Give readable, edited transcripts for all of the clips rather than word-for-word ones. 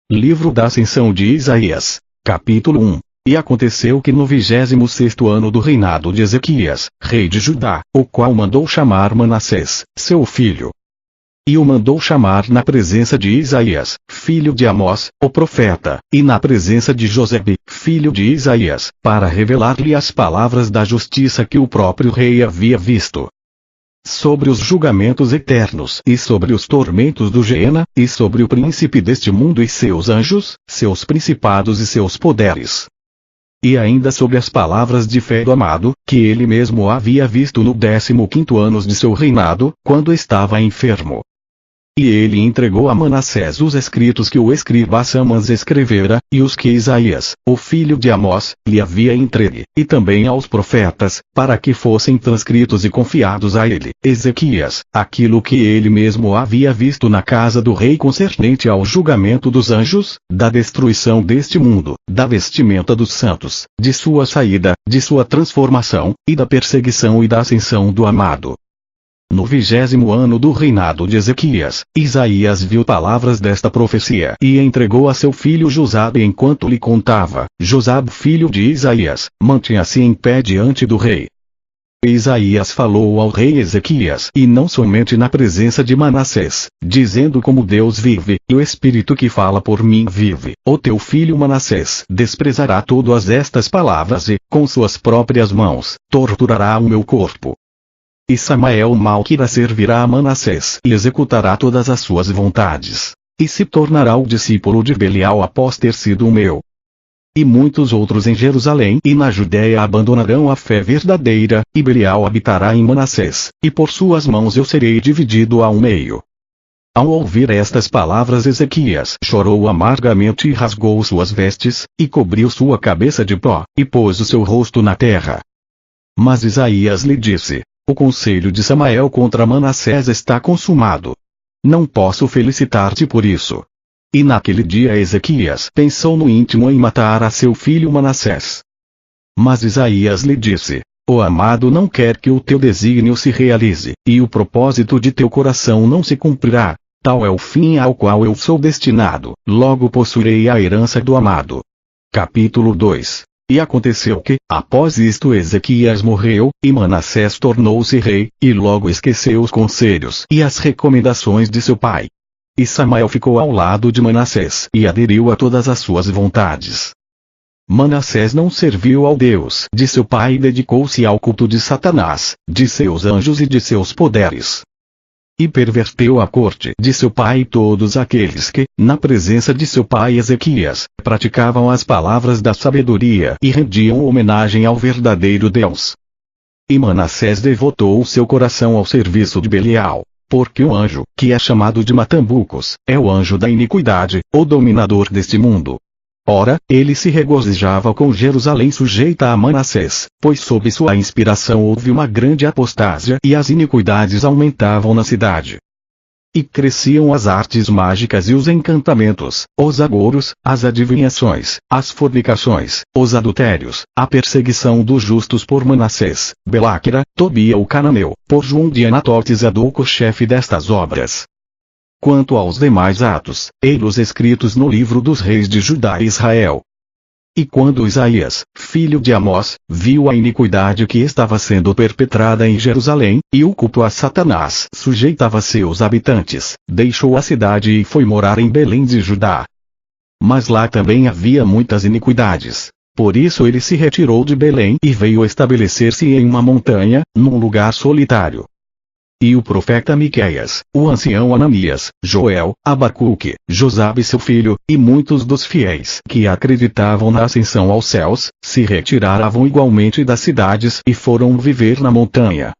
Livro da Ascensão de Isaías, capítulo 1. E aconteceu que no 26º ano do reinado de Ezequias, rei de Judá, o qual mandou chamar Manassés, seu filho. E o mandou chamar na presença de Isaías, filho de Amós, o profeta, e na presença de Josebe, filho de Isaías, para revelar-lhe as palavras da justiça que o próprio rei havia visto. Sobre os julgamentos eternos e sobre os tormentos do Geena, e sobre o príncipe deste mundo e seus anjos, seus principados e seus poderes. E ainda sobre as palavras de fé do amado, que ele mesmo havia visto no 15º ano de seu reinado, quando estava enfermo. E ele entregou a Manassés os escritos que o escriba Samãs escrevera, e os que Isaías, o filho de Amós, lhe havia entregue, e também aos profetas, para que fossem transcritos e confiados a ele, Ezequias, aquilo que ele mesmo havia visto na casa do rei concernente ao julgamento dos anjos, da destruição deste mundo, da vestimenta dos santos, de sua saída, de sua transformação, e da perseguição e da ascensão do amado. No 20º ano do reinado de Ezequias, Isaías viu palavras desta profecia e entregou a seu filho Josabe enquanto lhe contava. Josabe, filho de Isaías, mantinha-se em pé diante do rei. Isaías falou ao rei Ezequias, e não somente na presença de Manassés, dizendo: como Deus vive, e o Espírito que fala por mim vive, o teu filho Manassés desprezará todas estas palavras e, com suas próprias mãos, torturará o meu corpo. E Samael Malquira servirá a Manassés e executará todas as suas vontades, e se tornará o discípulo de Belial após ter sido o meu. E muitos outros em Jerusalém e na Judéia abandonarão a fé verdadeira, e Belial habitará em Manassés, e por suas mãos eu serei dividido ao meio. Ao ouvir estas palavras, Ezequias chorou amargamente e rasgou suas vestes, e cobriu sua cabeça de pó, e pôs o seu rosto na terra. Mas Isaías lhe disse: o conselho de Samael contra Manassés está consumado. Não posso felicitar-te por isso. E naquele dia Ezequias pensou no íntimo em matar a seu filho Manassés. Mas Isaías lhe disse: o amado não quer que o teu desígnio se realize, e o propósito de teu coração não se cumprirá. Tal é o fim ao qual eu sou destinado, logo possuirei a herança do amado. Capítulo 2. E aconteceu que, após isto, Ezequias morreu, e Manassés tornou-se rei, e logo esqueceu os conselhos e as recomendações de seu pai. E Samael ficou ao lado de Manassés e aderiu a todas as suas vontades. Manassés não serviu ao Deus de seu pai e dedicou-se ao culto de Satanás, de seus anjos e de seus poderes. E perverteu a corte de seu pai todos aqueles que, na presença de seu pai Ezequias, praticavam as palavras da sabedoria e rendiam homenagem ao verdadeiro Deus. E Manassés devotou seu coração ao serviço de Belial, porque o anjo, que é chamado de Matambucos, é o anjo da iniquidade, o dominador deste mundo. Ora, ele se regozijava com Jerusalém sujeita a Manassés, pois sob sua inspiração houve uma grande apostásia e as iniquidades aumentavam na cidade. E cresciam as artes mágicas e os encantamentos, os agouros, as adivinhações, as fornicações, os adultérios, a perseguição dos justos por Manassés, Belaquira, Tobia o cananeu, por João de Anatote Zadoco, chefe destas obras. Quanto aos demais atos, ei-los escritos no livro dos reis de Judá e Israel. E quando Isaías, filho de Amós, viu a iniquidade que estava sendo perpetrada em Jerusalém, e o culto a Satanás sujeitava seus habitantes, deixou a cidade e foi morar em Belém de Judá. Mas lá também havia muitas iniquidades. Por isso ele se retirou de Belém e veio estabelecer-se em uma montanha, num lugar solitário. E o profeta Miqueias, o ancião Ananias, Joel, Abacuque, Josabe seu filho, e muitos dos fiéis que acreditavam na ascensão aos céus, se retiraram igualmente das cidades e foram viver na montanha.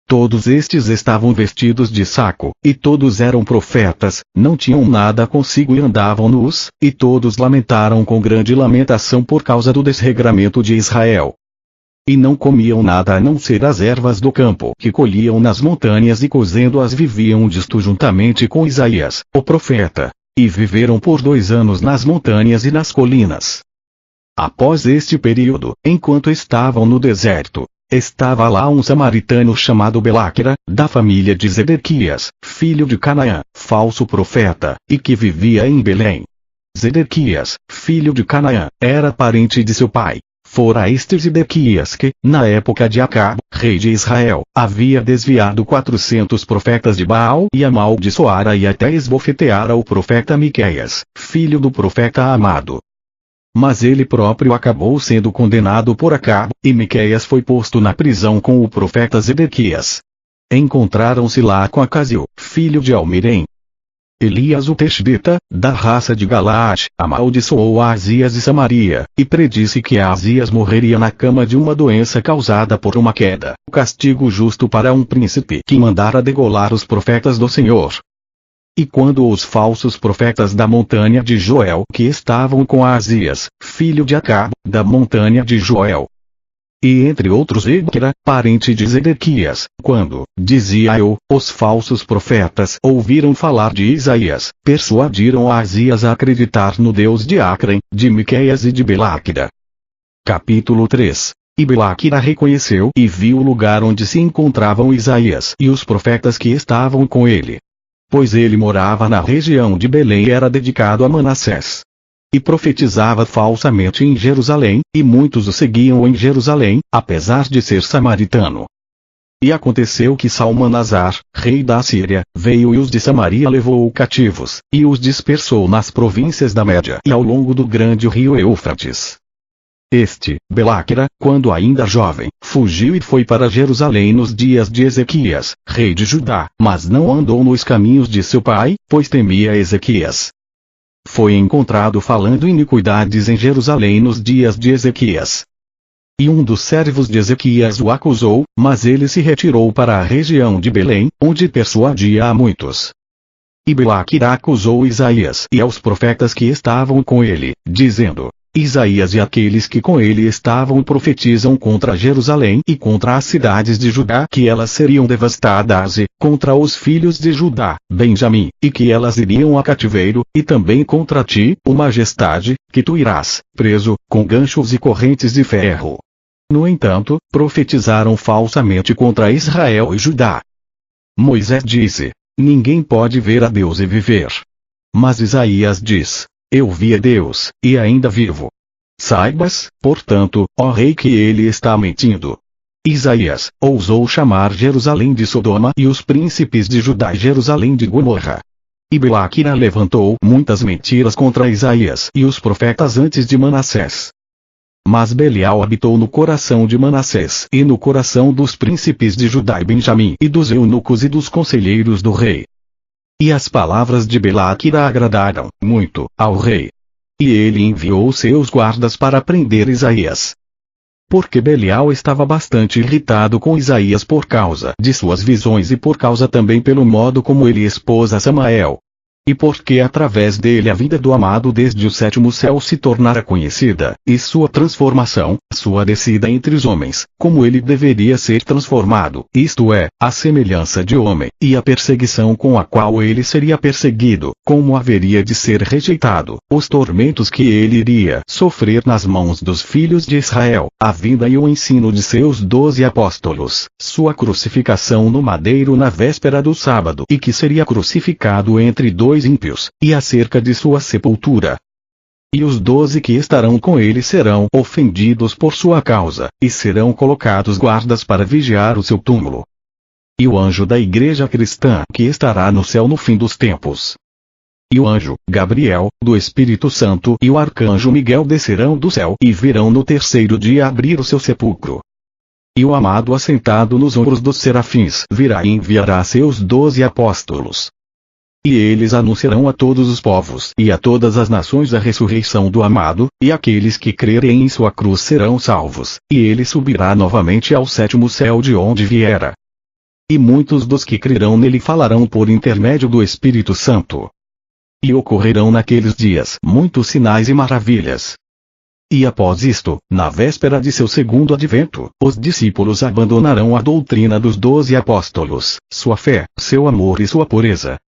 Todos estes estavam vestidos de saco, e todos eram profetas, não tinham nada consigo e andavam nus, e todos lamentaram com grande lamentação por causa do desregramento de Israel. E não comiam nada a não ser as ervas do campo que colhiam nas montanhas e cozendo-as viviam disto juntamente com Isaías, o profeta, e viveram por 2 anos nas montanhas e nas colinas. Após este período, enquanto estavam no deserto, estava lá um samaritano chamado Belaquira, da família de Zedequias, filho de Canaã, falso profeta, e que vivia em Belém. Zedequias, filho de Canaã, era parente de seu pai. Fora este Zedequias que, na época de Acabe, rei de Israel, havia desviado 400 profetas de Baal e amaldiçoara e até esbofeteara o profeta Miqueias, filho do profeta Amado. Mas ele próprio acabou sendo condenado por Acabe, e Miqueias foi posto na prisão com o profeta Zedequias. Encontraram-se lá com Acazio, filho de Almirém. Elias o Tishbita, da raça de Galaade, amaldiçoou Azias de Samaria, e predisse que Azias morreria na cama de uma doença causada por uma queda, castigo justo para um príncipe que mandara degolar os profetas do Senhor. E quando os falsos profetas da montanha de Joel que estavam com Azias, filho de Acabe, da montanha de Joel, e entre outros Equira, parente de Zedequias, quando, dizia eu, os falsos profetas ouviram falar de Isaías, persuadiram Azias a acreditar no Deus de Acrem, de Miqueias e de Belaquira. Capítulo 3. E Belaquira reconheceu e viu o lugar onde se encontravam Isaías e os profetas que estavam com ele. Pois ele morava na região de Belém e era dedicado a Manassés. E profetizava falsamente em Jerusalém, e muitos o seguiam em Jerusalém, apesar de ser samaritano. E aconteceu que Salmanasar, rei da Síria, veio e os de Samaria levou cativos, e os dispersou nas províncias da Média e ao longo do grande rio Eufrates. Este, Belaquira, quando ainda jovem, fugiu e foi para Jerusalém nos dias de Ezequias, rei de Judá, mas não andou nos caminhos de seu pai, pois temia Ezequias. Foi encontrado falando iniquidades em Jerusalém nos dias de Ezequias. E um dos servos de Ezequias o acusou, mas ele se retirou para a região de Belém, onde persuadia a muitos. E Belaquira acusou Isaías e aos profetas que estavam com ele, dizendo: Isaías e aqueles que com ele estavam profetizam contra Jerusalém e contra as cidades de Judá que elas seriam devastadas e, contra os filhos de Judá, Benjamim, e que elas iriam a cativeiro, e também contra ti, ó majestade, que tu irás, preso, com ganchos e correntes de ferro. No entanto, profetizaram falsamente contra Israel e Judá. Moisés disse: ninguém pode ver a Deus e viver. Mas Isaías diz: eu vi a Deus, e ainda vivo. Saibas, portanto, ó rei, que ele está mentindo. Isaías ousou chamar Jerusalém de Sodoma e os príncipes de Judá Jerusalém de Gomorra. E Belaquira levantou muitas mentiras contra Isaías e os profetas antes de Manassés. Mas Belial habitou no coração de Manassés e no coração dos príncipes de Judá e Benjamim e dos eunucos e dos conselheiros do rei. E as palavras de Belaquira agradaram muito ao rei. E ele enviou seus guardas para prender Isaías. Porque Belial estava bastante irritado com Isaías por causa de suas visões e por causa também pelo modo como ele expôs a Samael. E porque através dele a vida do amado desde o sétimo céu se tornara conhecida, e sua transformação, sua descida entre os homens, como ele deveria ser transformado, isto é, a semelhança de homem, e a perseguição com a qual ele seria perseguido, como haveria de ser rejeitado, os tormentos que ele iria sofrer nas mãos dos filhos de Israel, a vida e o ensino de seus 12 apóstolos, sua crucificação no madeiro na véspera do sábado e que seria crucificado entre dois ímpios, e acerca de sua sepultura. E os 12 que estarão com ele serão ofendidos por sua causa, e serão colocados guardas para vigiar o seu túmulo. E o anjo da igreja cristã que estará no céu no fim dos tempos. E o anjo, Gabriel, do Espírito Santo e o arcanjo Miguel descerão do céu e virão no terceiro dia abrir o seu sepulcro. E o amado assentado nos ombros dos serafins virá e enviará seus 12 apóstolos. E eles anunciarão a todos os povos e a todas as nações a ressurreição do amado, e aqueles que crerem em sua cruz serão salvos, e ele subirá novamente ao sétimo céu de onde viera. E muitos dos que crerão nele falarão por intermédio do Espírito Santo. E ocorrerão naqueles dias muitos sinais e maravilhas. E após isto, na véspera de seu segundo advento, os discípulos abandonarão a doutrina dos 12 apóstolos, sua fé, seu amor e sua pureza.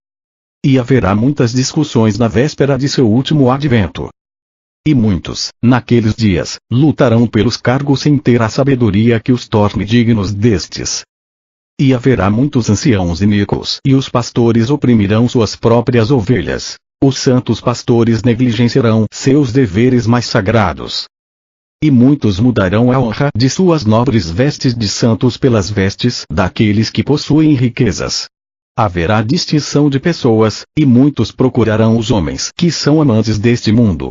E haverá muitas discussões na véspera de seu último advento. E muitos, naqueles dias, lutarão pelos cargos sem ter a sabedoria que os torne dignos destes. E haverá muitos anciãos iníquos e os pastores oprimirão suas próprias ovelhas. Os santos pastores negligenciarão seus deveres mais sagrados. E muitos mudarão a honra de suas nobres vestes de santos pelas vestes daqueles que possuem riquezas. Haverá distinção de pessoas, e muitos procurarão os homens que são amantes deste mundo.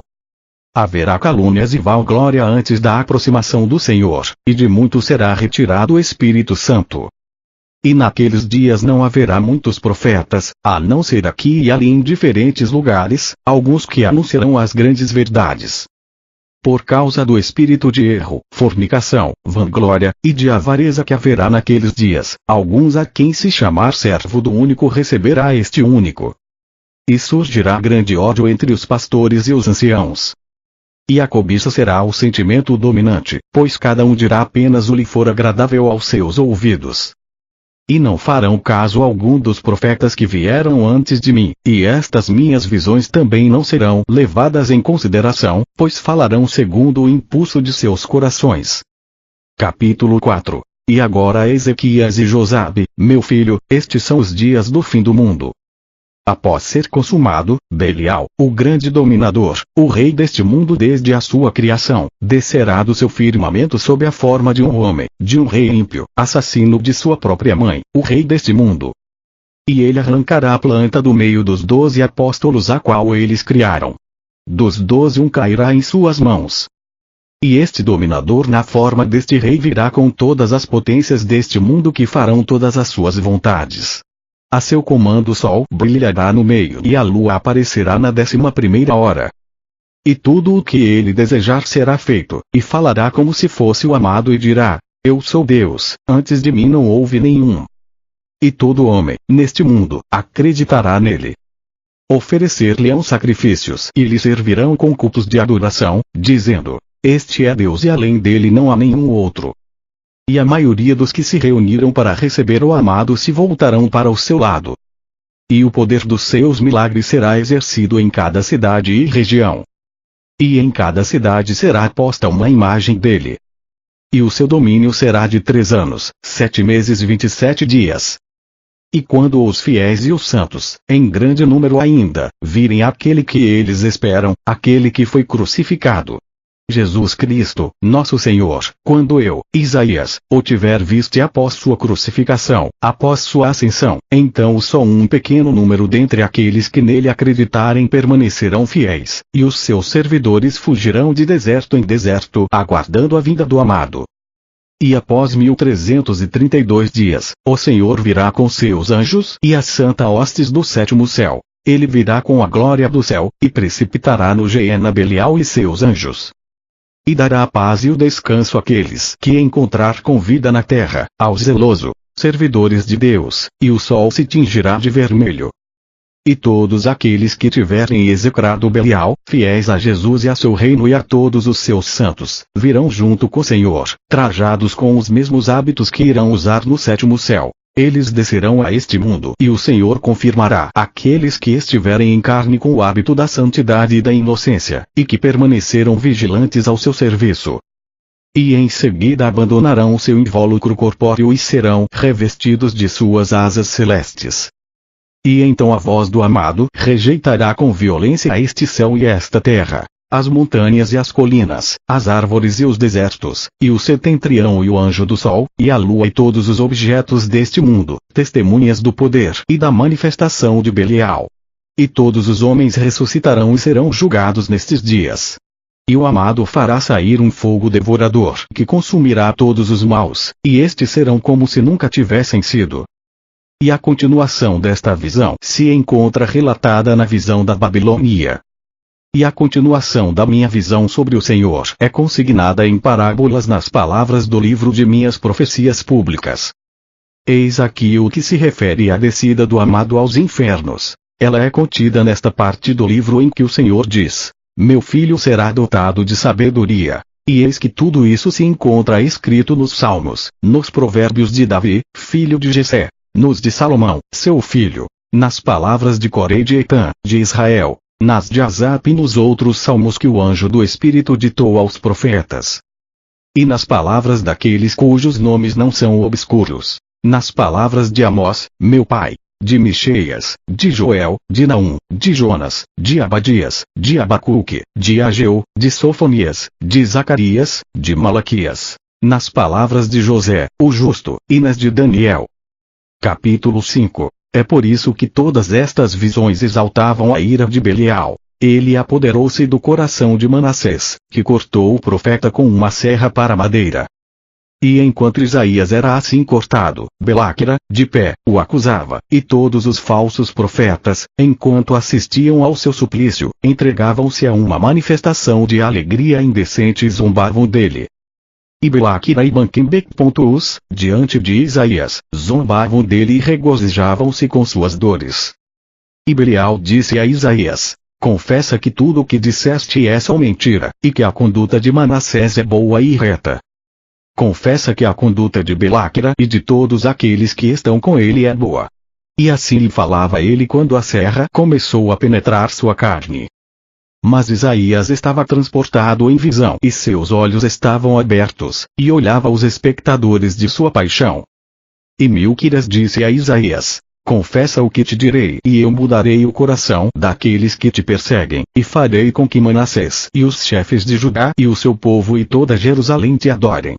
Haverá calúnias e vanglória antes da aproximação do Senhor, e de muitos será retirado o Espírito Santo. E naqueles dias não haverá muitos profetas, a não ser aqui e ali em diferentes lugares, alguns que anunciarão as grandes verdades. Por causa do espírito de erro, fornicação, vanglória, e de avareza que haverá naqueles dias, alguns a quem se chamar servo do único receberá este único. E surgirá grande ódio entre os pastores e os anciãos. E a cobiça será o sentimento dominante, pois cada um dirá apenas o lhe for agradável aos seus ouvidos. E não farão caso algum dos profetas que vieram antes de mim, e estas minhas visões também não serão levadas em consideração, pois falarão segundo o impulso de seus corações. Capítulo 4. E agora Ezequias e Josabe, meu filho, estes são os dias do fim do mundo. Após ser consumado, Belial, o grande dominador, o rei deste mundo desde a sua criação, descerá do seu firmamento sob a forma de um homem, de um rei ímpio, assassino de sua própria mãe, o rei deste mundo. E ele arrancará a planta do meio dos 12 apóstolos a qual eles criaram. Dos 12 um cairá em suas mãos. E este dominador na forma deste rei virá com todas as potências deste mundo que farão todas as suas vontades. A seu comando o sol brilhará no meio e a lua aparecerá na 11ª hora. E tudo o que ele desejar será feito, e falará como se fosse o amado e dirá: Eu sou Deus, antes de mim não houve nenhum. E todo homem, neste mundo, acreditará nele. Oferecer-lhe-ão sacrifícios e lhe servirão com cultos de adoração, dizendo: Este é Deus e além dele não há nenhum outro. E a maioria dos que se reuniram para receber o amado se voltarão para o seu lado. E o poder dos seus milagres será exercido em cada cidade e região. E em cada cidade será posta uma imagem dele. E o seu domínio será de 3 anos, 7 meses e 27 dias. E quando os fiéis e os santos, em grande número ainda, virem aquele que eles esperam, aquele que foi crucificado, Jesus Cristo, nosso Senhor, quando eu, Isaías, o tiver visto após sua crucificação, após sua ascensão, então só um pequeno número dentre aqueles que nele acreditarem permanecerão fiéis, e os seus servidores fugirão de deserto em deserto, aguardando a vinda do amado. E após 1332 dias, o Senhor virá com seus anjos e as santa hostes do 7º céu. Ele virá com a glória do céu, e precipitará no Geena Belial e seus anjos. E dará a paz e o descanso àqueles que encontrar com vida na terra, ao zeloso, servidores de Deus, e o sol se tingirá de vermelho. E todos aqueles que tiverem execrado Belial, fiéis a Jesus e a seu reino e a todos os seus santos, virão junto com o Senhor, trajados com os mesmos hábitos que irão usar no 7º céu. Eles descerão a este mundo e o Senhor confirmará aqueles que estiverem em carne com o hábito da santidade e da inocência, e que permaneceram vigilantes ao seu serviço. E em seguida abandonarão o seu invólucro corpóreo e serão revestidos de suas asas celestes. E então a voz do amado rejeitará com violência este céu e esta terra, as montanhas e as colinas, as árvores e os desertos, e o setentrião e o anjo do sol, e a lua e todos os objetos deste mundo, testemunhas do poder e da manifestação de Belial. E todos os homens ressuscitarão e serão julgados nestes dias. E o amado fará sair um fogo devorador que consumirá todos os maus, e estes serão como se nunca tivessem sido. E a continuação desta visão se encontra relatada na visão da Babilônia. E a continuação da minha visão sobre o Senhor é consignada em parábolas nas palavras do livro de minhas profecias públicas. Eis aqui o que se refere à descida do amado aos infernos. Ela é contida nesta parte do livro em que o Senhor diz: Meu filho será dotado de sabedoria. E eis que tudo isso se encontra escrito nos Salmos, nos Provérbios de Davi, filho de Jessé, nos de Salomão, seu filho, nas palavras de Coré e de Etã, de Israel, nas de Asaf e nos outros salmos que o anjo do Espírito ditou aos profetas. E nas palavras daqueles cujos nomes não são obscuros, nas palavras de Amós, meu pai, de Micheias, de Joel, de Naum, de Jonas, de Abadias, de Abacuque, de Ageu, de Sofonias, de Zacarias, de Malaquias, nas palavras de José, o justo, e nas de Daniel. Capítulo 5. É por isso que todas estas visões exaltavam a ira de Belial. Ele apoderou-se do coração de Manassés, que cortou o profeta com uma serra para madeira. E enquanto Isaías era assim cortado, Belaquera, de pé, o acusava, e todos os falsos profetas, enquanto assistiam ao seu suplício, entregavam-se a uma manifestação de alegria indecente e zombavam dele. E Belaquera e Banquimbec.us, diante de Isaías, zombavam dele e regozijavam-se com suas dores. E Belial disse a Isaías: confessa que tudo o que disseste é só mentira, e que a conduta de Manassés é boa e reta. Confessa que a conduta de Belaquera e de todos aqueles que estão com ele é boa. E assim lhe falava ele quando a serra começou a penetrar sua carne. Mas Isaías estava transportado em visão e seus olhos estavam abertos, e olhava os espectadores de sua paixão. E Milquias disse a Isaías: confessa o que te direi, e eu mudarei o coração daqueles que te perseguem, e farei com que Manassés e os chefes de Judá e o seu povo e toda Jerusalém te adorem.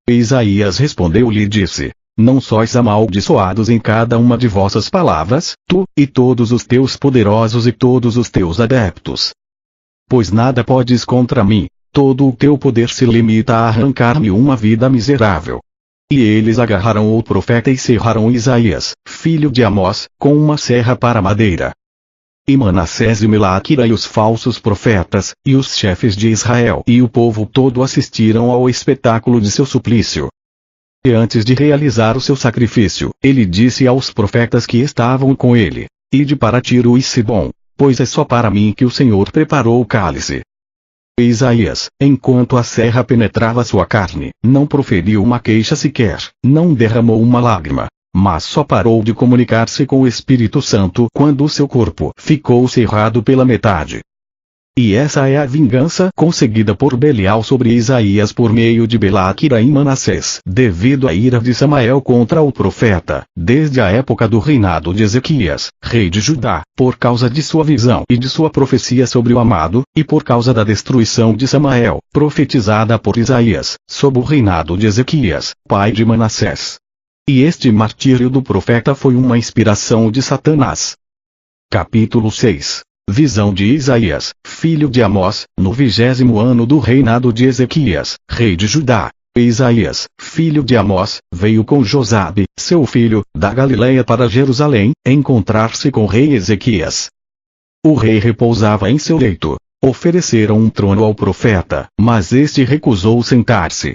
E Isaías respondeu-lhe e disse: não sois amaldiçoados em cada uma de vossas palavras, tu, e todos os teus poderosos e todos os teus adeptos. Pois nada podes contra mim, todo o teu poder se limita a arrancar-me uma vida miserável. E eles agarraram o profeta e serraram Isaías, filho de Amós, com uma serra para madeira. E Manassés e Melaquera e os falsos profetas, e os chefes de Israel e o povo todo assistiram ao espetáculo de seu suplício. E antes de realizar o seu sacrifício, ele disse aos profetas que estavam com ele: ide para Tiro e Sidom, pois é só para mim que o Senhor preparou o cálice. E Isaías, enquanto a serra penetrava sua carne, não proferiu uma queixa sequer, não derramou uma lágrima, mas só parou de comunicar-se com o Espírito Santo quando o seu corpo ficou cerrado pela metade. E essa é a vingança conseguida por Belial sobre Isaías por meio de Belaquera e Manassés, devido à ira de Samael contra o profeta, desde a época do reinado de Ezequias, rei de Judá, por causa de sua visão e de sua profecia sobre o amado, e por causa da destruição de Samael, profetizada por Isaías, sob o reinado de Ezequias, pai de Manassés. E este martírio do profeta foi uma inspiração de Satanás. Capítulo 6. Visão de Isaías, filho de Amós, no 20º ano do reinado de Ezequias, rei de Judá. Isaías, filho de Amós, veio com Josabe, seu filho, da Galileia para Jerusalém, encontrar-se com o rei Ezequias. O rei repousava em seu leito. Ofereceram um trono ao profeta, mas este recusou sentar-se.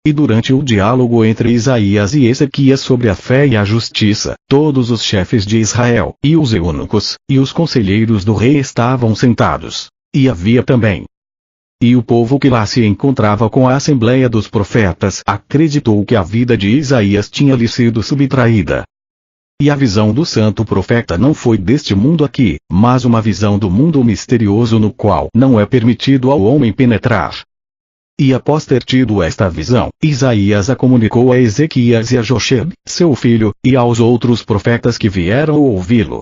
E durante o diálogo entre Isaías e Ezequias sobre a fé e a justiça, todos os chefes de Israel, e os eunucos, e os conselheiros do rei estavam sentados. E havia também. E o povo que lá se encontrava com a assembleia dos profetas acreditou que a vida de Isaías tinha lhe sido subtraída. E a visão do santo profeta não foi deste mundo aqui, mas uma visão do mundo misterioso no qual não é permitido ao homem penetrar. E após ter tido esta visão, Isaías a comunicou a Ezequias e a Jocheb, seu filho, e aos outros profetas que vieram ouvi-lo.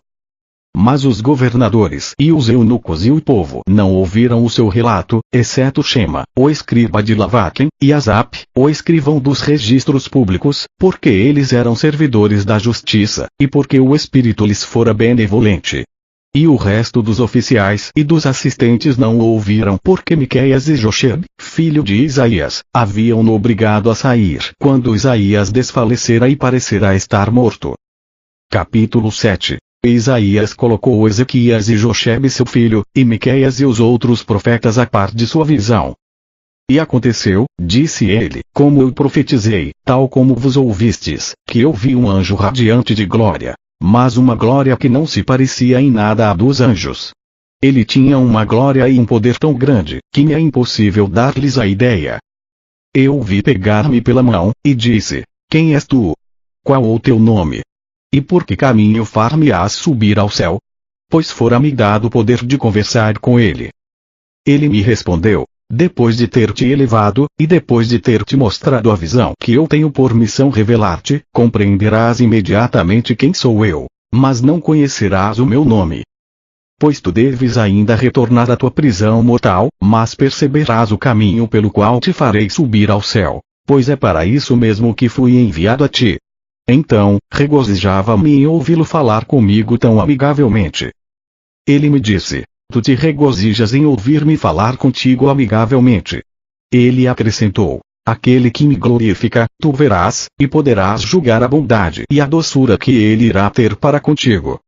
Mas os governadores e os eunucos e o povo não ouviram o seu relato, exceto Shema, o escriba de Lavaquim, e Asap, o escrivão dos registros públicos, porque eles eram servidores da justiça, e porque o Espírito lhes fora benevolente. E o resto dos oficiais e dos assistentes não o ouviram porque Miqueias e Jocheb, filho de Isaías, haviam-no obrigado a sair quando Isaías desfalecera e parecera estar morto. Capítulo 7. Isaías colocou Ezequias e Jocheb seu filho, e Miqueias e os outros profetas a par de sua visão. E aconteceu, disse ele, como eu profetizei, tal como vos ouvistes, que eu vi um anjo radiante de glória. Mas uma glória que não se parecia em nada à dos anjos. Ele tinha uma glória e um poder tão grande, que me é impossível dar-lhes a ideia. Eu o vi pegar-me pela mão, e disse: quem és tu? Qual o teu nome? E por que caminho far-me-ás subir ao céu? Pois fora-me dado o poder de conversar com ele. Ele me respondeu: depois de ter te elevado, e depois de ter te mostrado a visão que eu tenho por missão revelar-te, compreenderás imediatamente quem sou eu. mas não conhecerás o meu nome. Pois tu deves ainda retornar à tua prisão mortal, mas perceberás o caminho pelo qual te farei subir ao céu, pois é para isso mesmo que fui enviado a ti. Então, regozijava-me em ouvi-lo falar comigo tão amigavelmente. Ele me disse: tu te regozijas em ouvir-me falar contigo amigavelmente. Ele acrescentou: aquele que me glorifica, tu verás, e poderás julgar a bondade e a doçura que ele irá ter para contigo.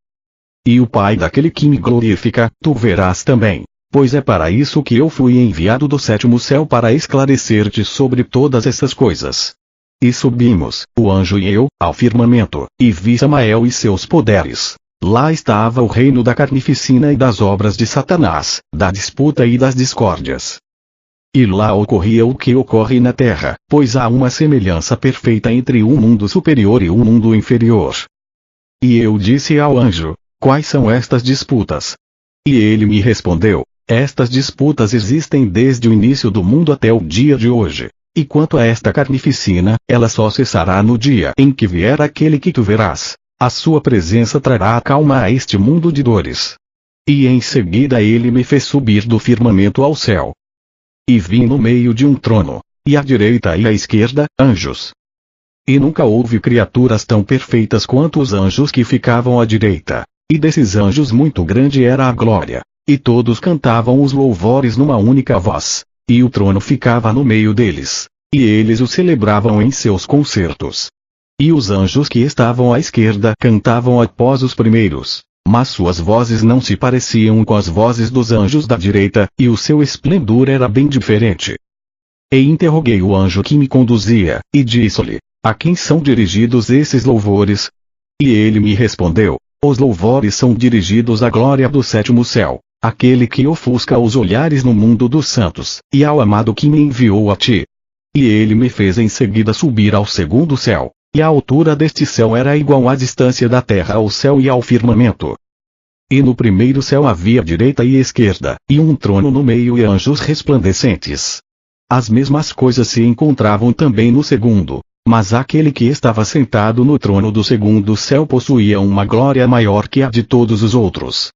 E o Pai daquele que me glorifica, tu verás também, pois é para isso que eu fui enviado do sétimo céu para esclarecer-te sobre todas essas coisas. E subimos, o anjo e eu, ao firmamento, e vi Samael e seus poderes. Lá estava o reino da carnificina e das obras de Satanás, da disputa e das discórdias. E lá ocorria o que ocorre na terra, pois há uma semelhança perfeita entre um mundo superior e um mundo inferior. E eu disse ao anjo: quais são estas disputas? E ele me respondeu: estas disputas existem desde o início do mundo até o dia de hoje. E quanto a esta carnificina, ela só cessará no dia em que vier aquele que tu verás. A sua presença trará a calma a este mundo de dores. E em seguida ele me fez subir do firmamento ao céu. E vi no meio de um trono, e à direita e à esquerda, anjos. E nunca houve criaturas tão perfeitas quanto os anjos que ficavam à direita. E desses anjos muito grande era a glória. E todos cantavam os louvores numa única voz. E o trono ficava no meio deles. E eles o celebravam em seus concertos. E os anjos que estavam à esquerda cantavam após os primeiros. Mas suas vozes não se pareciam com as vozes dos anjos da direita, e o seu esplendor era bem diferente. E interroguei o anjo que me conduzia, e disse-lhe: a quem são dirigidos esses louvores? E ele me respondeu: os louvores são dirigidos à glória do sétimo céu, aquele que ofusca os olhares no mundo dos santos, e ao amado que me enviou a ti. E ele me fez em seguida subir ao segundo céu. E a altura deste céu era igual à distância da terra ao céu e ao firmamento. E no primeiro céu havia direita e esquerda, e um trono no meio e anjos resplandecentes. As mesmas coisas se encontravam também no segundo, mas aquele que estava sentado no trono do segundo céu possuía uma glória maior que a de todos os outros.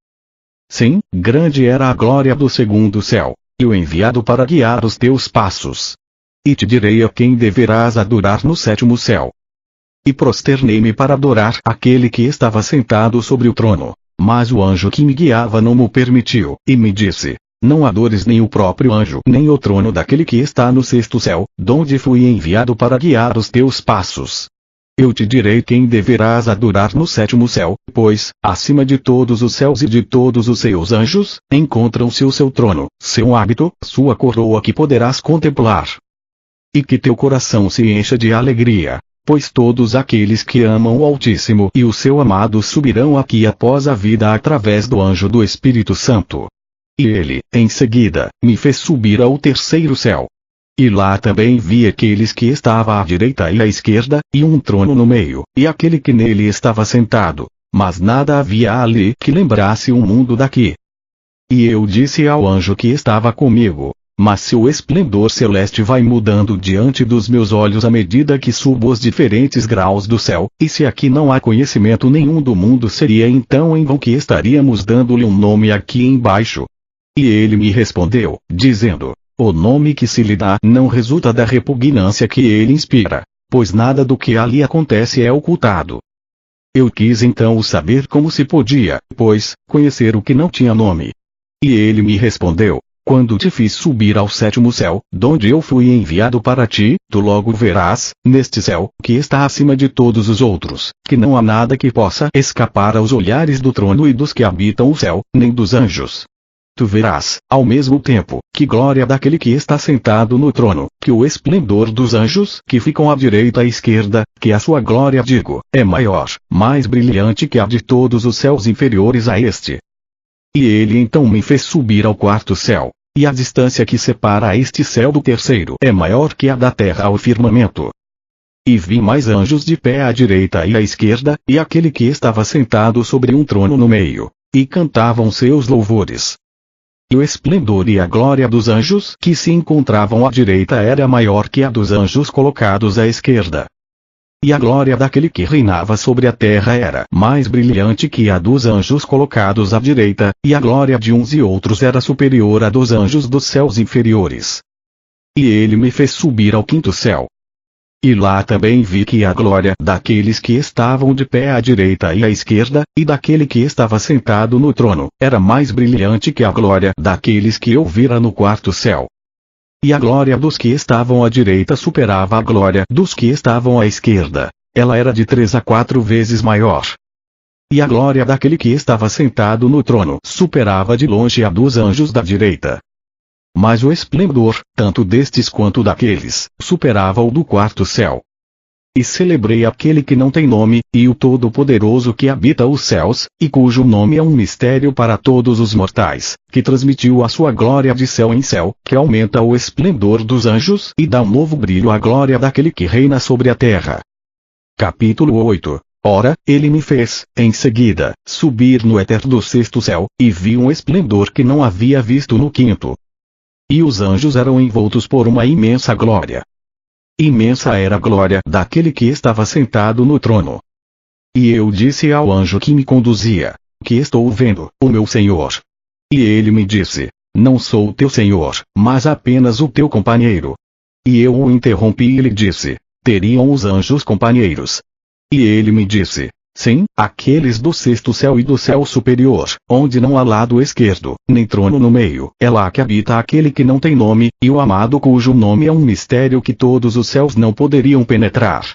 Sim, grande era a glória do segundo céu, e o enviado para guiar os teus passos. E te direi a quem deverás adorar no sétimo céu. E prosternei-me para adorar aquele que estava sentado sobre o trono. Mas o anjo que me guiava não me permitiu, e me disse: não adores nem o próprio anjo, nem o trono daquele que está no sexto céu, donde fui enviado para guiar os teus passos. Eu te direi quem deverás adorar no sétimo céu, pois, acima de todos os céus e de todos os seus anjos, encontram-se o seu trono, seu hábito, sua coroa que poderás contemplar. E que teu coração se encha de alegria. Pois todos aqueles que amam o Altíssimo e o seu amado subirão aqui após a vida através do anjo do Espírito Santo. E ele, em seguida, me fez subir ao terceiro céu. E lá também vi aqueles que estavam à direita e à esquerda, e um trono no meio, e aquele que nele estava sentado. Mas nada havia ali que lembrasse o mundo daqui. E eu disse ao anjo que estava comigo: mas se o esplendor celeste vai mudando diante dos meus olhos à medida que subo os diferentes graus do céu, e se aqui não há conhecimento nenhum do mundo, seria então em vão que estaríamos dando-lhe um nome aqui embaixo? E ele me respondeu, dizendo: o nome que se lhe dá não resulta da repugnância que ele inspira, pois nada do que ali acontece é ocultado. Eu quis então saber como se podia, pois, conhecer o que não tinha nome. E ele me respondeu: quando te fiz subir ao sétimo céu, donde eu fui enviado para ti, tu logo verás, neste céu, que está acima de todos os outros, que não há nada que possa escapar aos olhares do trono e dos que habitam o céu, nem dos anjos. Tu verás, ao mesmo tempo, que glória daquele que está sentado no trono, que o esplendor dos anjos que ficam à direita e à esquerda, que a sua glória, digo, é maior, mais brilhante que a de todos os céus inferiores a este. E ele então me fez subir ao quarto céu, e a distância que separa este céu do terceiro é maior que a da terra ao firmamento. E vi mais anjos de pé à direita e à esquerda, e aquele que estava sentado sobre um trono no meio, e cantavam seus louvores. E o esplendor e a glória dos anjos que se encontravam à direita era maior que a dos anjos colocados à esquerda. e a glória daquele que reinava sobre a terra era mais brilhante que a dos anjos colocados à direita, e a glória de uns e outros era superior à dos anjos dos céus inferiores. E ele me fez subir ao quinto céu. E lá também vi que a glória daqueles que estavam de pé à direita e à esquerda, e daquele que estava sentado no trono, era mais brilhante que a glória daqueles que eu vira no quarto céu. E a glória dos que estavam à direita superava a glória dos que estavam à esquerda. Ela era de 3 a 4 vezes maior. E a glória daquele que estava sentado no trono superava de longe a dos anjos da direita. Mas o esplendor, tanto destes quanto daqueles, superava o do quarto céu. E celebrei aquele que não tem nome, e o Todo-Poderoso que habita os céus, e cujo nome é um mistério para todos os mortais, que transmitiu a sua glória de céu em céu, que aumenta o esplendor dos anjos e dá um novo brilho à glória daquele que reina sobre a terra. Capítulo 8. Ora, ele me fez, em seguida, subir no éter do sexto céu, e vi um esplendor que não havia visto no quinto. E os anjos eram envoltos por uma imensa glória. Imensa era a glória daquele que estava sentado no trono. E eu disse ao anjo que me conduzia: que estou vendo, o meu senhor? E ele me disse: não sou o teu senhor, mas apenas o teu companheiro. E eu o interrompi e lhe disse: teriam os anjos companheiros? E ele me disse: sim, aqueles do sexto céu e do céu superior, onde não há lado esquerdo, nem trono no meio, é lá que habita aquele que não tem nome, e o amado cujo nome é um mistério que todos os céus não poderiam penetrar.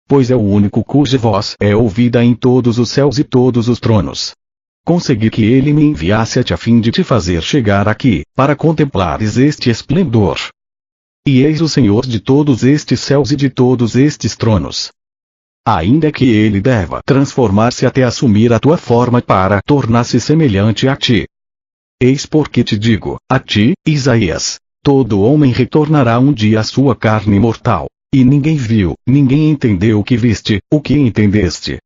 Pois é o único cuja voz é ouvida em todos os céus e todos os tronos. Consegui que ele me enviasse a ti a fim de te fazer chegar aqui, para contemplares este esplendor. E eis o Senhor de todos estes céus e de todos estes tronos. Ainda que ele deva transformar-se até assumir a tua forma para tornar-se semelhante a ti. Eis porque te digo, a ti, Isaías, todo homem retornará um dia à sua carne mortal, e ninguém viu, ninguém entendeu o que viste, o que entendeste.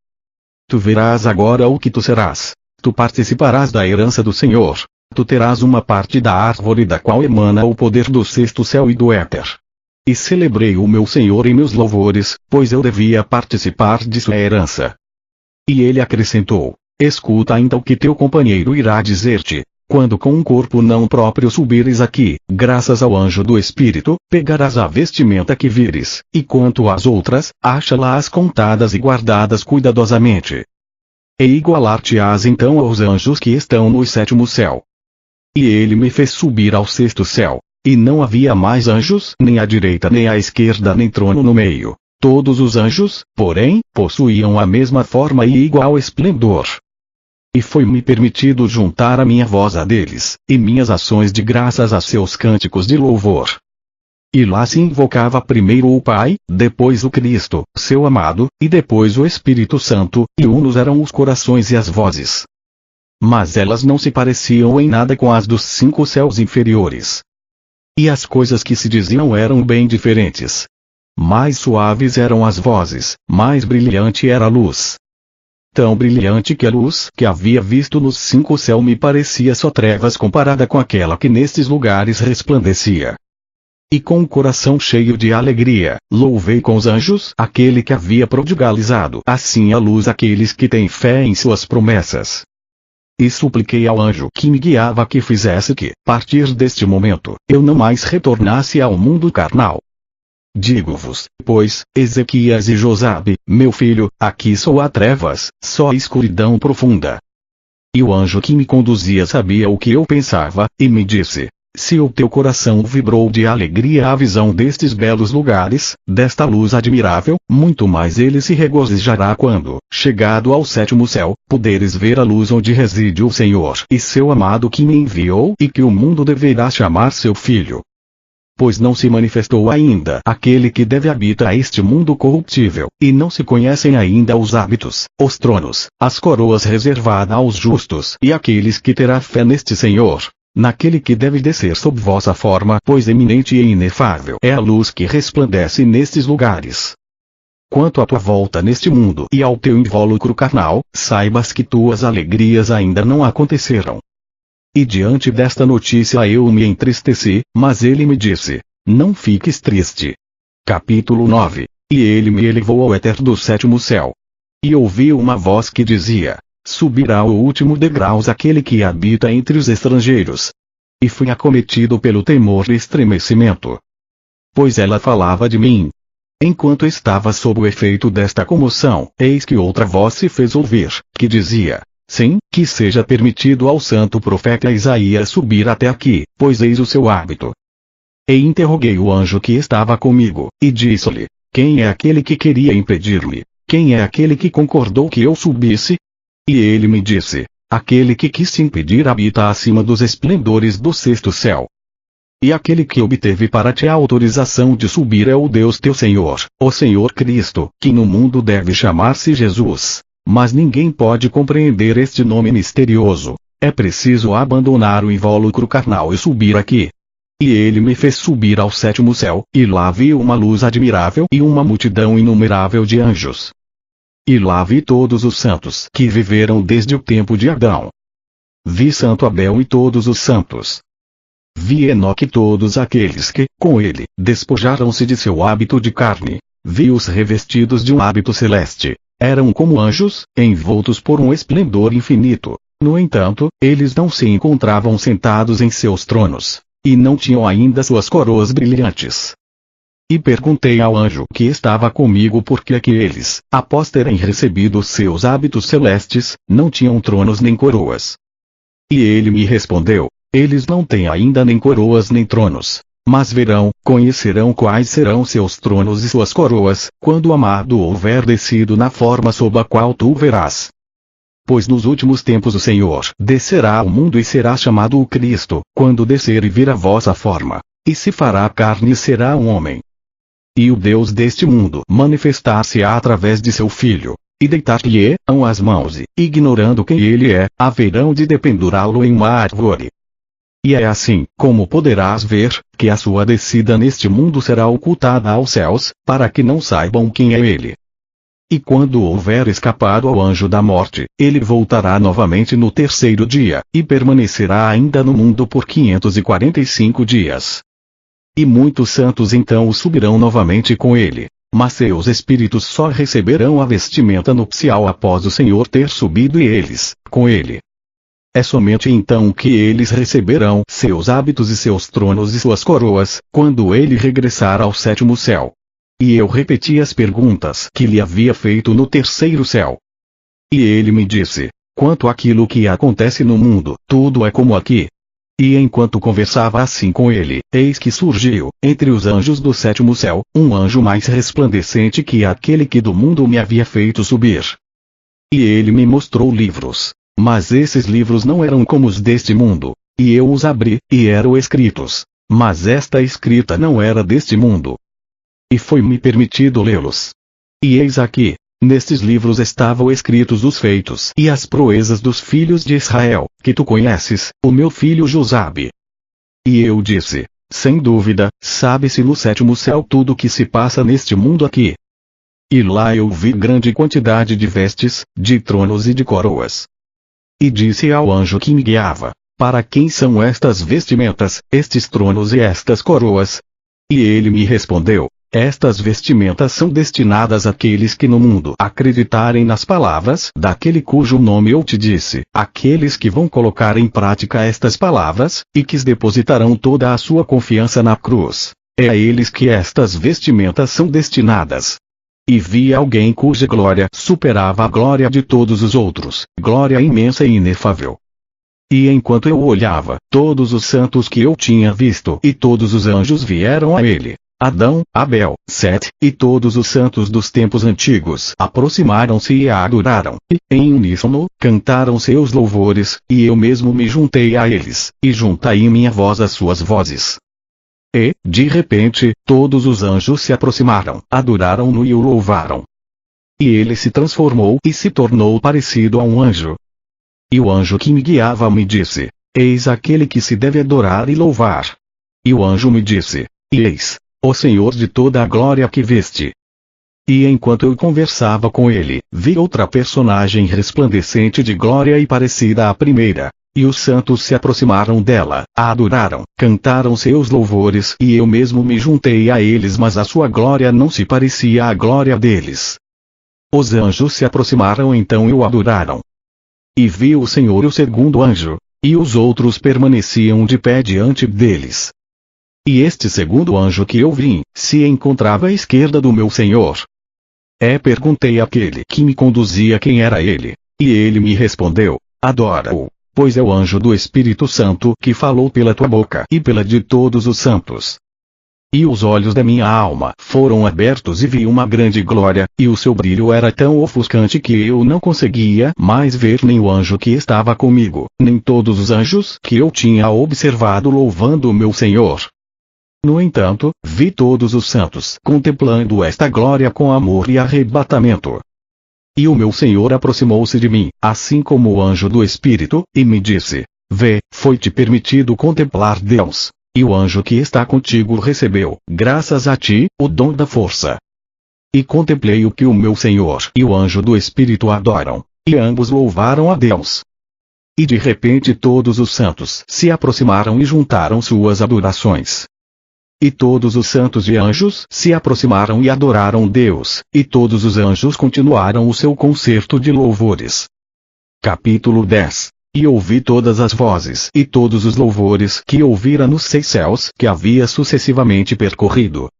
Tu verás agora o que tu serás, tu participarás da herança do Senhor, tu terás uma parte da árvore da qual emana o poder do sexto céu e do éter. E celebrei o meu Senhor em meus louvores, pois eu devia participar de sua herança. E ele acrescentou: escuta ainda o que teu companheiro irá dizer-te. Quando com um corpo não próprio subires aqui, graças ao anjo do Espírito, pegarás a vestimenta que vires, e quanto às outras, acha-las contadas e guardadas cuidadosamente. E igualar-te-ás então aos anjos que estão no sétimo céu. E ele me fez subir ao sexto céu. E não havia mais anjos, nem à direita nem à esquerda nem trono no meio. Todos os anjos, porém, possuíam a mesma forma e igual esplendor. E foi-me permitido juntar a minha voz a deles, e minhas ações de graças a seus cânticos de louvor. E lá se invocava primeiro o Pai, depois o Cristo, seu amado, e depois o Espírito Santo, e unos eram os corações e as vozes. Mas elas não se pareciam em nada com as dos 5 céus inferiores. E as coisas que se diziam eram bem diferentes. Mais suaves eram as vozes, mais brilhante era a luz. Tão brilhante que a luz que havia visto nos 5 céus me parecia só trevas comparada com aquela que nestes lugares resplandecia. E com o coração cheio de alegria, louvei com os anjos aquele que havia prodigalizado assim a luz àqueles que têm fé em suas promessas. E supliquei ao anjo que me guiava que fizesse que, a partir deste momento, eu não mais retornasse ao mundo carnal. Digo-vos, pois, Ezequias e Josabe, meu filho, aqui só há trevas, só escuridão profunda. E o anjo que me conduzia sabia o que eu pensava, e me disse: se o teu coração vibrou de alegria à visão destes belos lugares, desta luz admirável, muito mais ele se regozijará quando, chegado ao sétimo céu, puderes ver a luz onde reside o Senhor e seu amado que me enviou e que o mundo deverá chamar seu filho. Pois não se manifestou ainda aquele que deve habitar este mundo corruptível, e não se conhecem ainda os hábitos, os tronos, as coroas reservadas aos justos e aqueles que terá fé neste Senhor. Naquele que deve descer sob vossa forma, pois eminente e inefável é a luz que resplandece nestes lugares. Quanto à tua volta neste mundo e ao teu invólucro carnal, saibas que tuas alegrias ainda não aconteceram. E diante desta notícia eu me entristeci, mas ele me disse: não fiques triste. Capítulo 9. E ele me elevou ao éter do sétimo céu. E ouvi uma voz que dizia: subirá ao último degraus aquele que habita entre os estrangeiros. E fui acometido pelo temor e estremecimento. Pois ela falava de mim. Enquanto estava sob o efeito desta comoção, eis que outra voz se fez ouvir, que dizia: sim, que seja permitido ao santo profeta Isaías subir até aqui, pois eis o seu hábito. E interroguei o anjo que estava comigo, e disse-lhe: quem é aquele que queria impedir-me? Quem é aquele que concordou que eu subisse? E ele me disse: aquele que quis te impedir habita acima dos esplendores do sexto céu. E aquele que obteve para ti a autorização de subir é o Deus teu Senhor, o Senhor Cristo, que no mundo deve chamar-se Jesus. Mas ninguém pode compreender este nome misterioso. É preciso abandonar o invólucro carnal e subir aqui. E ele me fez subir ao sétimo céu, e lá vi uma luz admirável e uma multidão inumerável de anjos. E lá vi todos os santos que viveram desde o tempo de Adão. Vi Santo Abel e todos os santos. Vi Enoque e todos aqueles que, com ele, despojaram-se de seu hábito de carne. Vi-os revestidos de um hábito celeste. Eram como anjos, envoltos por um esplendor infinito. No entanto, eles não se encontravam sentados em seus tronos. E não tinham ainda suas coroas brilhantes. E perguntei ao anjo que estava comigo por que eles, após terem recebido seus hábitos celestes, não tinham tronos nem coroas. E ele me respondeu: eles não têm ainda nem coroas nem tronos. Mas verão, conhecerão quais serão seus tronos e suas coroas, quando o amado houver descido na forma sob a qual tu o verás. Pois nos últimos tempos o Senhor descerá ao mundo e será chamado o Cristo, quando descer e vir a vossa forma. E se fará carne e será um homem. E o Deus deste mundo manifestar-se-á através de seu Filho. E deitar-lhe-ão as mãos e, ignorando quem ele é, haverão de dependurá-lo em uma árvore. E é assim, como poderás ver, que a sua descida neste mundo será ocultada aos céus, para que não saibam quem é ele. E quando houver escapado ao anjo da morte, ele voltará novamente no terceiro dia, e permanecerá ainda no mundo por 545 dias. E muitos santos então o subirão novamente com ele. Mas seus espíritos só receberão a vestimenta nupcial após o Senhor ter subido e eles, com ele. É somente então que eles receberão seus hábitos e seus tronos e suas coroas, quando ele regressar ao sétimo céu. E eu repeti as perguntas que lhe havia feito no terceiro céu. E ele me disse: quanto àquilo que acontece no mundo, tudo é como aqui. E enquanto conversava assim com ele, eis que surgiu, entre os anjos do sétimo céu, um anjo mais resplandecente que aquele que do mundo me havia feito subir. E ele me mostrou livros. Mas esses livros não eram como os deste mundo. E eu os abri, e eram escritos. Mas esta escrita não era deste mundo. E foi-me permitido lê-los. E eis aqui, nestes livros estavam escritos os feitos e as proezas dos filhos de Israel, que tu conheces, o meu filho Josabe. E eu disse: sem dúvida, sabe-se no sétimo céu tudo o que se passa neste mundo aqui. E lá eu vi grande quantidade de vestes, de tronos e de coroas. E disse ao anjo que me guiava: para quem são estas vestimentas, estes tronos e estas coroas? E ele me respondeu: estas vestimentas são destinadas àqueles que no mundo acreditarem nas palavras daquele cujo nome eu te disse, aqueles que vão colocar em prática estas palavras, e que depositarão toda a sua confiança na cruz. É a eles que estas vestimentas são destinadas. E vi alguém cuja glória superava a glória de todos os outros, glória imensa e inefável. E enquanto eu olhava, todos os santos que eu tinha visto e todos os anjos vieram a ele. Adão, Abel, Sete, e todos os santos dos tempos antigos aproximaram-se e a adoraram, e, em uníssono, cantaram seus louvores, e eu mesmo me juntei a eles, e juntai minha voz às suas vozes. E, de repente, todos os anjos se aproximaram, adoraram-no e o louvaram. E ele se transformou e se tornou parecido a um anjo. E o anjo que me guiava me disse: eis aquele que se deve adorar e louvar. E o anjo me disse: e eis, o Senhor de toda a glória que veste. E enquanto eu conversava com ele, vi outra personagem resplandecente de glória e parecida à primeira. E os santos se aproximaram dela, a adoraram, cantaram seus louvores e eu mesmo me juntei a eles, mas a sua glória não se parecia à glória deles. Os anjos se aproximaram então e o adoraram. E vi o Senhor e o segundo anjo, e os outros permaneciam de pé diante deles. E este segundo anjo que eu vi, se encontrava à esquerda do meu Senhor. Perguntei àquele que me conduzia quem era ele, e ele me respondeu: adora-o, pois é o anjo do Espírito Santo que falou pela tua boca e pela de todos os santos. E os olhos da minha alma foram abertos e vi uma grande glória, e o seu brilho era tão ofuscante que eu não conseguia mais ver nem o anjo que estava comigo, nem todos os anjos que eu tinha observado louvando o meu Senhor. No entanto, vi todos os santos contemplando esta glória com amor e arrebatamento. E o meu Senhor aproximou-se de mim, assim como o anjo do Espírito, e me disse: vê, foi-te permitido contemplar Deus. E o anjo que está contigo recebeu, graças a ti, o dom da força. E contemplei o que o meu Senhor e o anjo do Espírito adoram, e ambos louvaram a Deus. E de repente todos os santos se aproximaram e juntaram suas adorações. E todos os santos e anjos se aproximaram e adoraram Deus, e todos os anjos continuaram o seu concerto de louvores. Capítulo 10. E ouvi todas as vozes e todos os louvores que ouvira nos 6 céus que havia sucessivamente percorrido.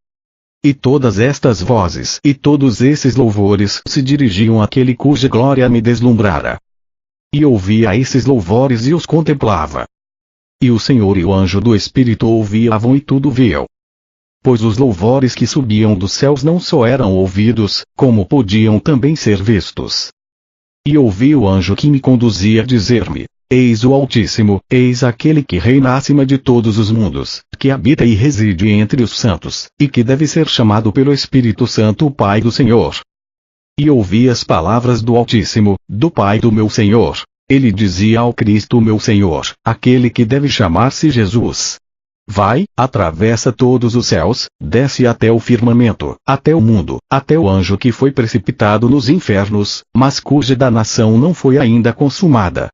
E todas estas vozes e todos esses louvores se dirigiam àquele cuja glória me deslumbrara. E ouvia esses louvores e os contemplava. E o Senhor e o anjo do Espírito ouviam e tudo viam. Pois os louvores que subiam dos céus não só eram ouvidos, como podiam também ser vistos. E ouvi o anjo que me conduzia dizer-me: eis o Altíssimo, eis aquele que reina acima de todos os mundos, que habita e reside entre os santos, e que deve ser chamado pelo Espírito Santo o Pai do Senhor. E ouvi as palavras do Altíssimo, do Pai do meu Senhor. Ele dizia ao Cristo meu Senhor, aquele que deve chamar-se Jesus: vai, atravessa todos os céus, desce até o firmamento, até o mundo, até o anjo que foi precipitado nos infernos, mas cuja danação não foi ainda consumada.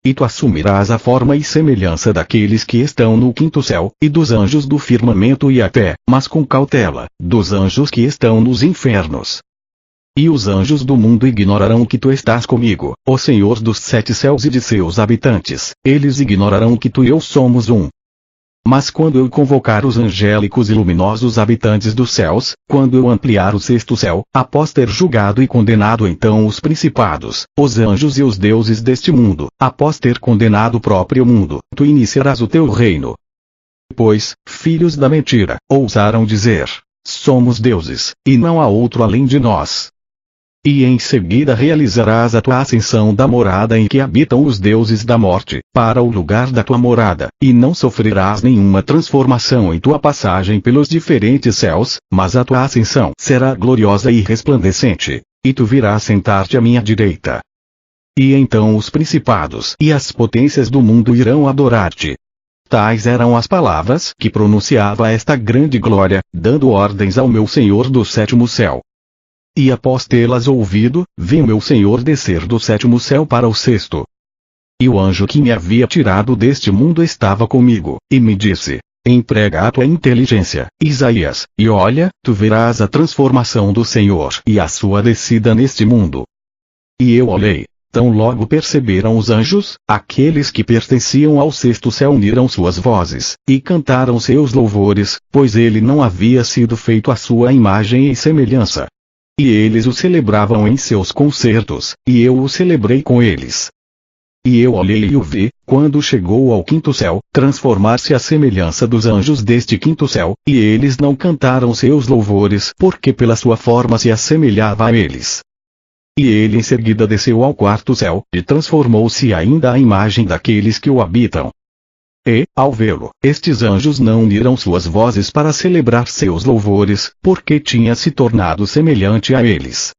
E tu assumirás a forma e semelhança daqueles que estão no 5º céu, e dos anjos do firmamento e até, mas com cautela, dos anjos que estão nos infernos. E os anjos do mundo ignorarão que tu estás comigo, ó Senhor dos 7 céus e de seus habitantes, eles ignorarão que tu e eu somos um. Mas quando eu convocar os angélicos e luminosos habitantes dos céus, quando eu ampliar o 6º céu, após ter julgado e condenado então os principados, os anjos e os deuses deste mundo, após ter condenado o próprio mundo, tu iniciarás o teu reino. Pois, filhos da mentira, ousaram dizer: somos deuses, e não há outro além de nós. E em seguida realizarás a tua ascensão da morada em que habitam os deuses da morte, para o lugar da tua morada, e não sofrerás nenhuma transformação em tua passagem pelos diferentes céus, mas a tua ascensão será gloriosa e resplandecente, e tu virás sentar-te à minha direita. E então os principados e as potências do mundo irão adorar-te. Tais eram as palavras que pronunciava esta grande glória, dando ordens ao meu Senhor do 7º céu. E após tê-las ouvido, vi meu Senhor descer do 7º céu para o 6º. E o anjo que me havia tirado deste mundo estava comigo, e me disse: emprega a tua inteligência, Isaías, e olha, tu verás a transformação do Senhor e a sua descida neste mundo. E eu olhei. Tão logo perceberam os anjos, aqueles que pertenciam ao 6º céu uniram suas vozes, e cantaram seus louvores, pois ele não havia sido feito à sua imagem e semelhança. E eles o celebravam em seus concertos, e eu o celebrei com eles. E eu olhei e o vi, quando chegou ao 5º céu, transformar-se à semelhança dos anjos deste 5º céu, e eles não cantaram seus louvores porque pela sua forma se assemelhava a eles. E ele em seguida desceu ao 4º céu, e transformou-se ainda à imagem daqueles que o habitam. E, ao vê-lo, estes anjos não uniram suas vozes para celebrar seus louvores, porque tinha se tornado semelhante a eles.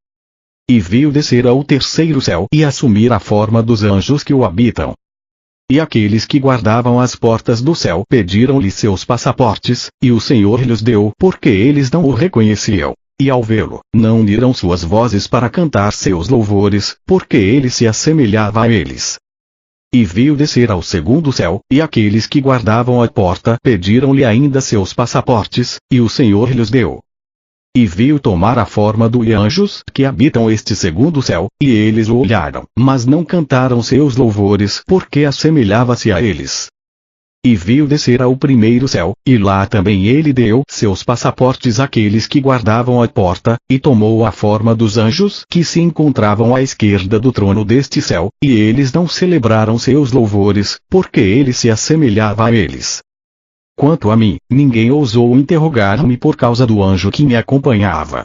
E viu descer ao 3º céu e assumir a forma dos anjos que o habitam. E aqueles que guardavam as portas do céu pediram-lhe seus passaportes, e o Senhor lhes deu porque eles não o reconheciam. E ao vê-lo, não uniram suas vozes para cantar seus louvores, porque ele se assemelhava a eles. E viu descer ao segundo céu, e aqueles que guardavam a porta pediram-lhe ainda seus passaportes, e o Senhor lhes deu. E viu tomar a forma dos anjos que habitam este segundo céu, e eles o olharam, mas não cantaram seus louvores porque assemelhava-se a eles. E viu descer ao primeiro céu, e lá também ele deu seus passaportes àqueles que guardavam a porta, e tomou a forma dos anjos que se encontravam à esquerda do trono deste céu, e eles não celebraram seus louvores, porque ele se assemelhava a eles. Quanto a mim, ninguém ousou interrogar-me por causa do anjo que me acompanhava.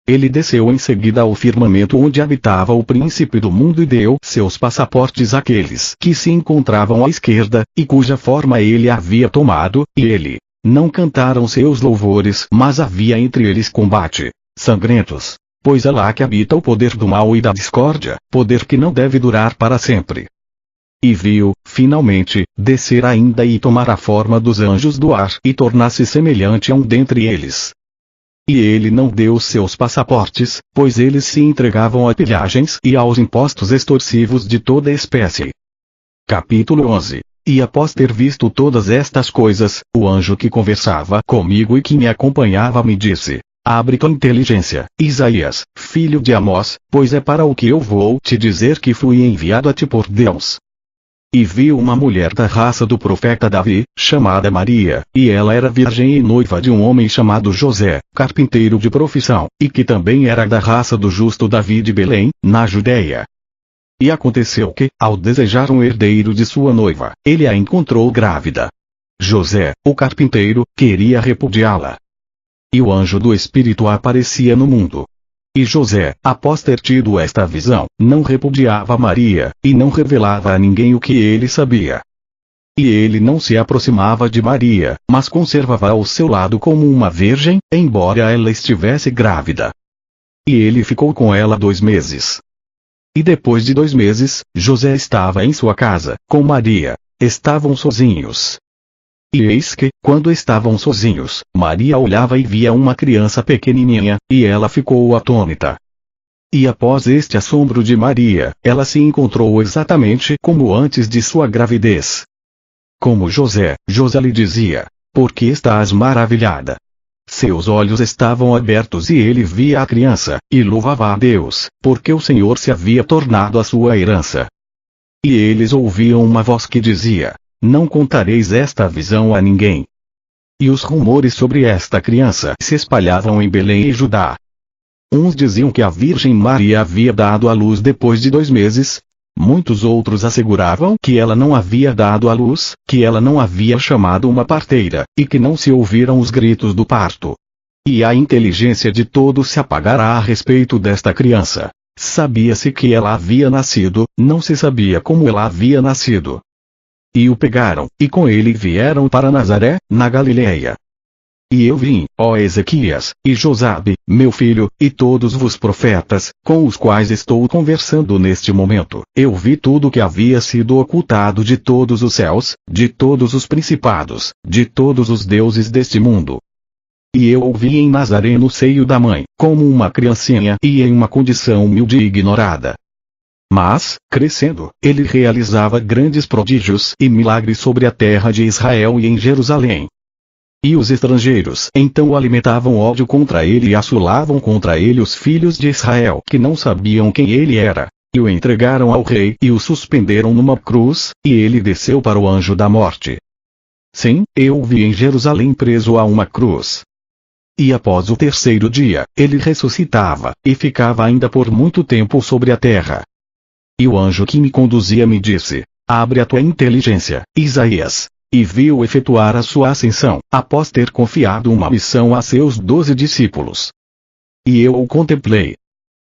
Ele desceu em seguida ao firmamento onde habitava o príncipe do mundo e deu seus passaportes àqueles que se encontravam à esquerda, e cuja forma ele havia tomado, e ele. Não cantaram seus louvores, mas havia entre eles combate, sangrentos, pois é lá que habita o poder do mal e da discórdia, poder que não deve durar para sempre. E viu, finalmente, descer ainda e tomar a forma dos anjos do ar e tornar-se semelhante a um dentre eles. E ele não deu seus passaportes, pois eles se entregavam a pilhagens e aos impostos extorsivos de toda espécie. Capítulo 11. E após ter visto todas estas coisas, o anjo que conversava comigo e que me acompanhava me disse: Abre tua inteligência, Isaías, filho de Amós, pois é para o que eu vou te dizer que fui enviado a ti por Deus. E viu uma mulher da raça do profeta Davi, chamada Maria, e ela era virgem e noiva de um homem chamado José, carpinteiro de profissão, e que também era da raça do justo Davi de Belém, na Judéia. E aconteceu que, ao desejar um herdeiro de sua noiva, ele a encontrou grávida. José, o carpinteiro, queria repudiá-la. E o anjo do Espírito aparecia no mundo. E José, após ter tido esta visão, não repudiava Maria, e não revelava a ninguém o que ele sabia. E ele não se aproximava de Maria, mas conservava ao seu lado como uma virgem, embora ela estivesse grávida. E ele ficou com ela 2 meses. E depois de 2 meses, José estava em sua casa, com Maria. Estavam sozinhos. E eis que, quando estavam sozinhos, Maria olhava e via uma criança pequenininha, e ela ficou atônita. E após este assombro de Maria, ela se encontrou exatamente como antes de sua gravidez. Como José lhe dizia: Por que estás maravilhada? Seus olhos estavam abertos e ele via a criança, e louvava a Deus, porque o Senhor se havia tornado a sua herança. E eles ouviam uma voz que dizia: Não contareis esta visão a ninguém. E os rumores sobre esta criança se espalhavam em Belém e Judá. Uns diziam que a Virgem Maria havia dado à luz depois de 2 meses. Muitos outros asseguravam que ela não havia dado à luz, que ela não havia chamado uma parteira, e que não se ouviram os gritos do parto. E a inteligência de todos se apagará a respeito desta criança. Sabia-se que ela havia nascido, não se sabia como ela havia nascido. E o pegaram, e com ele vieram para Nazaré, na Galileia. E eu vim, ó Ezequias, e Josabe, meu filho, e todos vos profetas, com os quais estou conversando neste momento. Eu vi tudo que havia sido ocultado de todos os céus, de todos os principados, de todos os deuses deste mundo. E eu o vi em Nazaré no seio da mãe, como uma criancinha e em uma condição humilde e ignorada. Mas, crescendo, ele realizava grandes prodígios e milagres sobre a terra de Israel e em Jerusalém. E os estrangeiros então alimentavam ódio contra ele e assolavam contra ele os filhos de Israel que não sabiam quem ele era, e o entregaram ao rei e o suspenderam numa cruz, e ele desceu para o anjo da morte. Sim, eu o vi em Jerusalém preso a uma cruz. E após o 3º dia, ele ressuscitava, e ficava ainda por muito tempo sobre a terra. E o anjo que me conduzia me disse: Abre a tua inteligência, Isaías. E viu efetuar a sua ascensão, após ter confiado uma missão a seus 12 discípulos. E eu o contemplei.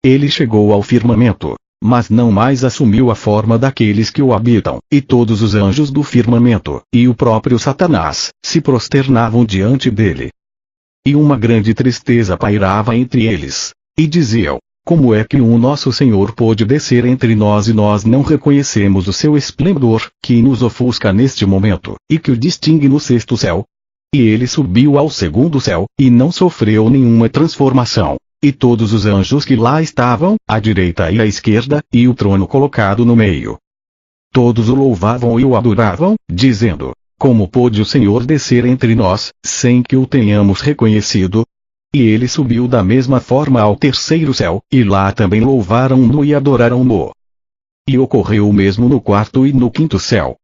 Ele chegou ao firmamento, mas não mais assumiu a forma daqueles que o habitam, e todos os anjos do firmamento, e o próprio Satanás, se prosternavam diante dele. E uma grande tristeza pairava entre eles, e diziam: Como é que o nosso Senhor pôde descer entre nós e nós não reconhecemos o seu esplendor, que nos ofusca neste momento, e que o distingue no 6º céu? E ele subiu ao segundo céu, e não sofreu nenhuma transformação. E todos os anjos que lá estavam, à direita e à esquerda, e o trono colocado no meio, todos o louvavam e o adoravam, dizendo: como pôde o Senhor descer entre nós, sem que o tenhamos reconhecido? E ele subiu da mesma forma ao terceiro céu, e lá também louvaram-no e adoraram-no. E ocorreu o mesmo no quarto e no quinto céu.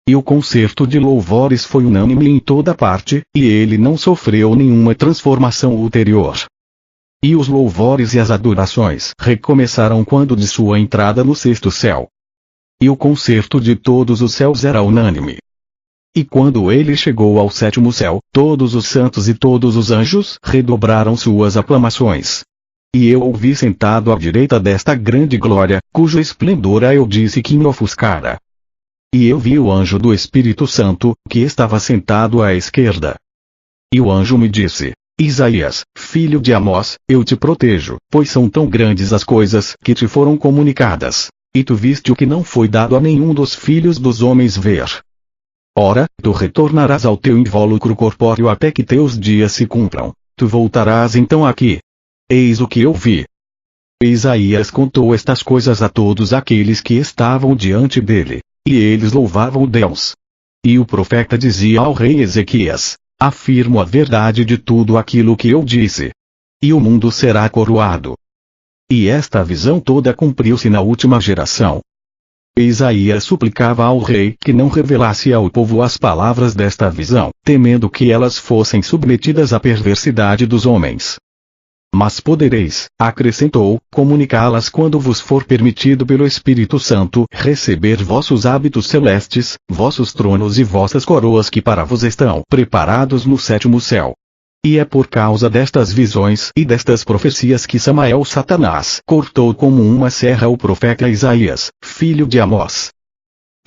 E o concerto de louvores foi unânime em toda parte, e ele não sofreu nenhuma transformação ulterior. E os louvores e as adorações recomeçaram quando de sua entrada no sexto céu. E o concerto de todos os céus era unânime. E quando ele chegou ao sétimo céu, todos os santos e todos os anjos redobraram suas aclamações. E eu o vi sentado à direita desta grande glória, cujo esplendor eu disse que me ofuscara. E eu vi o anjo do Espírito Santo, que estava sentado à esquerda. E o anjo me disse: Isaías, filho de Amós, eu te protejo, pois são tão grandes as coisas que te foram comunicadas. E tu viste o que não foi dado a nenhum dos filhos dos homens ver. Ora, tu retornarás ao teu invólucro corpóreo até que teus dias se cumpram. Tu voltarás então aqui. Eis o que eu vi. Isaías contou estas coisas a todos aqueles que estavam diante dele. E eles louvavam Deus. E o profeta dizia ao rei Ezequias: afirmo a verdade de tudo aquilo que eu disse. E o mundo será coroado. E esta visão toda cumpriu-se na última geração. Isaías suplicava ao rei que não revelasse ao povo as palavras desta visão, temendo que elas fossem submetidas à perversidade dos homens. Mas podereis, acrescentou, comunicá-las quando vos for permitido pelo Espírito Santo receber vossos hábitos celestes, vossos tronos e vossas coroas que para vos estão preparados no sétimo céu. E é por causa destas visões e destas profecias que Samael Satanás cortou como uma serra o profeta Isaías, filho de Amós.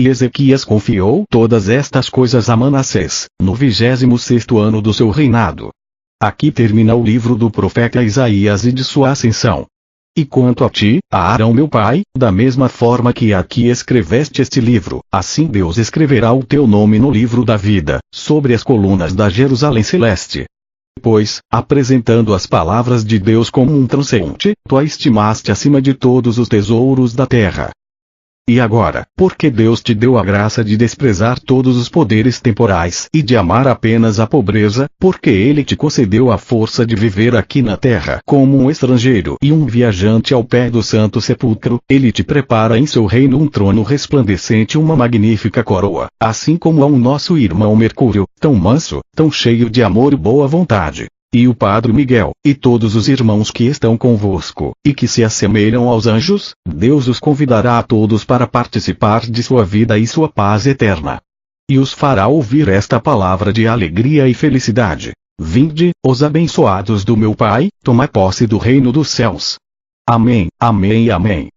E Ezequias confiou todas estas coisas a Manassés, no 26º ano do seu reinado. Aqui termina o livro do profeta Isaías e de sua ascensão. E quanto a ti, a Arão meu pai, da mesma forma que aqui escreveste este livro, assim Deus escreverá o teu nome no livro da vida, sobre as colunas da Jerusalém celeste. Pois, apresentando as palavras de Deus como um transeunte, tu a estimaste acima de todos os tesouros da terra. E agora, porque Deus te deu a graça de desprezar todos os poderes temporais e de amar apenas a pobreza, porque Ele te concedeu a força de viver aqui na terra como um estrangeiro e um viajante ao pé do santo sepulcro, Ele te prepara em seu reino um trono resplandecente e uma magnífica coroa, assim como ao nosso irmão Mercúrio, tão manso, tão cheio de amor e boa vontade. E o Padre Miguel, e todos os irmãos que estão convosco, e que se assemelham aos anjos, Deus os convidará a todos para participar de sua vida e sua paz eterna. E os fará ouvir esta palavra de alegria e felicidade: vinde, os abençoados do meu Pai, tomai posse do reino dos céus. Amém, amém e amém.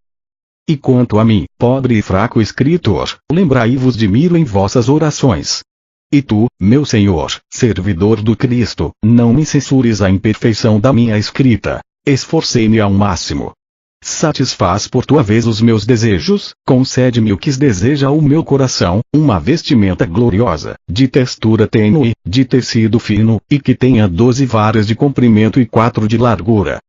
E quanto a mim, pobre e fraco escritor, lembrai-vos de mim em vossas orações. E tu, meu Senhor, servidor do Cristo, não me censures a imperfeição da minha escrita. Esforcei-me ao máximo. Satisfaz por tua vez os meus desejos, concede-me o que deseja o meu coração, uma vestimenta gloriosa, de textura tênue, de tecido fino, e que tenha 12 varas de comprimento e 4 de largura,